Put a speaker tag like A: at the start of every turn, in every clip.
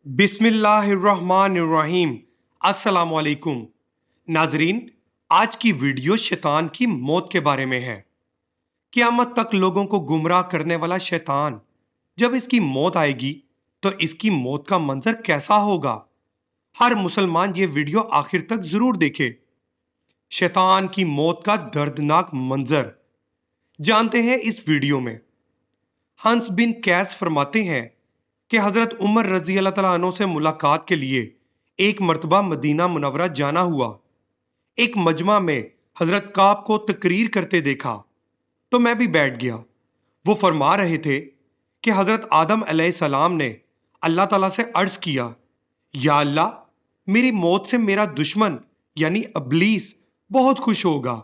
A: बिस्मिल्लाहिर्रहमानिर्रहीम। अस्सलाम वालेकुम नाजरीन। आज की वीडियो शैतान की मौत के बारे में है। क़यामत तक लोगों को गुमराह करने वाला शैतान, जब इसकी मौत आएगी तो इसकी मौत का मंजर कैसा होगा। हर मुसलमान ये वीडियो आखिर तक जरूर देखे। शैतान की मौत का दर्दनाक मंजर जानते हैं इस वीडियो में। हंस बिन कैस फरमाते हैं कि हजरत उमर रजी अल्लाह तआला अन्हु से मुलाकात के लिए एक मर्तबा मदीना मुनव्वरा जाना हुआ। एक मजमा में हजरत काब को तकरीर करते देखा तो मैं भी बैठ गया। वो फरमा रहे थे कि हजरत आदम अलैहिस्सलाम ने अल्लाह ताला से अर्ज किया, या अल्लाह, मेरी मौत से मेरा दुश्मन यानी इब्लीस बहुत खुश होगा,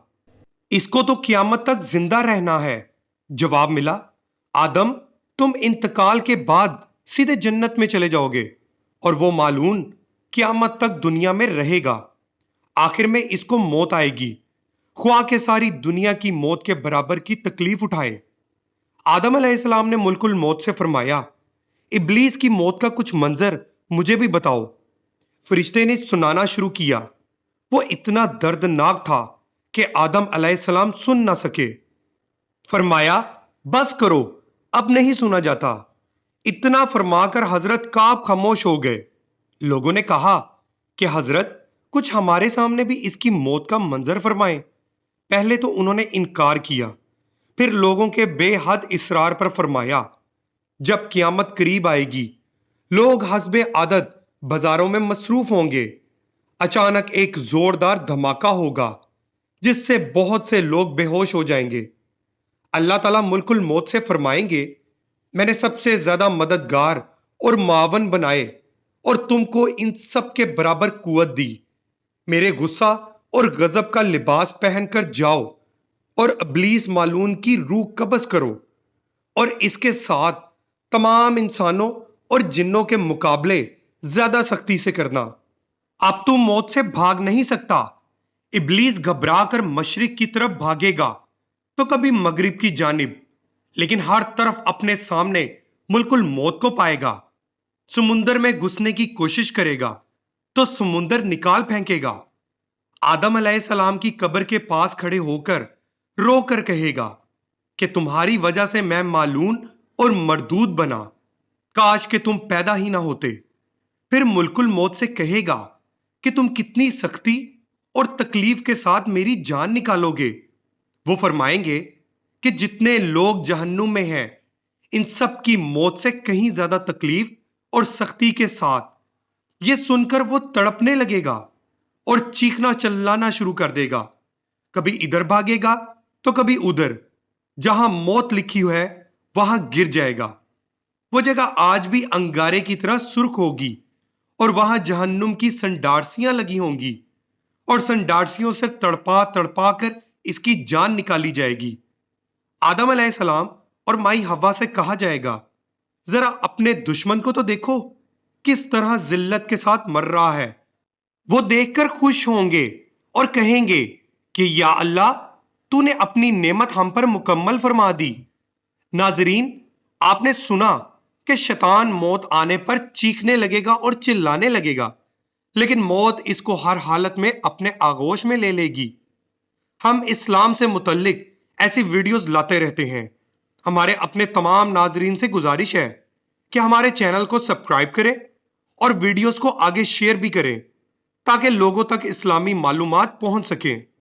A: इसको तो क़यामत तक जिंदा रहना है। जवाब मिला, आदम, तुम इंतकाल के बाद सीधे जन्नत में चले जाओगे और वो मालून क़यामत तक दुनिया में रहेगा। आखिर में इसको मौत आएगी, ख्वाह के सारी दुनिया की मौत के बराबर की तकलीफ उठाए। आदम अलैहिस्सलाम ने मुल्कुल मौत से फरमाया, इब्लीस की मौत का कुछ मंजर मुझे भी बताओ। फरिश्ते ने सुनाना शुरू किया। वो इतना दर्दनाक था कि आदम अलैहिस्सलाम सुन ना सके। फरमाया, बस करो, अब नहीं सुना जाता। इतना फरमाकर हजरत काब खामोश हो गए। लोगों ने कहा कि हजरत, कुछ हमारे सामने भी इसकी मौत का मंजर फरमाएं। पहले तो उन्होंने इनकार किया, फिर लोगों के बेहद इसरार पर फरमाया, जब क़यामत करीब आएगी, लोग हस्बे आदत बाजारों में मसरूफ होंगे। अचानक एक जोरदार धमाका होगा जिससे बहुत से लोग बेहोश हो जाएंगे। अल्लाह ताला मुल्कुल मौत से फरमाएंगे, मैंने सबसे ज्यादा मददगार और मावन बनाए और तुमको इन सब के बराबर कुवत दी। मेरे गुस्सा और गजब का लिबास पहनकर जाओ और इब्लीस मालून की रूह कब्ज करो और इसके साथ तमाम इंसानों और जिन्नों के मुकाबले ज्यादा सख्ती से करना। अब तू मौत से भाग नहीं सकता। इब्लीस घबरा कर मशरिक की तरफ भागेगा तो कभी मगरिब की जानिब, लेकिन हर तरफ अपने सामने मुल्कुल मौत को पाएगा। समुंदर में घुसने की कोशिश करेगा तो समुंदर निकाल फेंकेगा। आदम अलैहिस्सलाम की कब्र के पास खड़े होकर रो कर कहेगा कि तुम्हारी वजह से मैं मालून और मरदूद बना, काश कि तुम पैदा ही ना होते। फिर मुल्कुल मौत से कहेगा कि तुम कितनी सख्ती और तकलीफ के साथ मेरी जान निकालोगे। वो फरमाएंगे कि जितने लोग जहन्नुम में हैं, इन सब की मौत से कहीं ज्यादा तकलीफ और सख्ती के साथ। ये सुनकर वो तड़पने लगेगा और चीखना चिल्लाना शुरू कर देगा। कभी इधर भागेगा तो कभी उधर। जहां मौत लिखी है वहां गिर जाएगा। वो जगह आज भी अंगारे की तरह सुर्ख होगी और वहां जहन्नुम की संडारसियां लगी होंगी और संडारसियों से तड़पा तड़पा कर इसकी जान निकाली जाएगी। आदम अलैहिस्सलाम और माई हव्वा से कहा जाएगा, जरा अपने दुश्मन को तो देखो, किस तरह जिल्लत के साथ मर रहा है। वो देखकर खुश होंगे और कहेंगे कि या अल्लाह, तूने अपनी नेमत हम पर मुकम्मल फरमा दी। नाजरीन, आपने सुना कि शैतान मौत आने पर चीखने लगेगा और चिल्लाने लगेगा, लेकिन मौत इसको हर हालत में अपने आगोश में ले लेगी। हम इस्लाम से मुतल्लिक ऐसी वीडियोस लाते रहते हैं। हमारे अपने तमाम नाजरीन से गुजारिश है कि हमारे चैनल को सब्सक्राइब करें और वीडियोस को आगे शेयर भी करें ताकि लोगों तक इस्लामी मालूमात पहुंच सकें।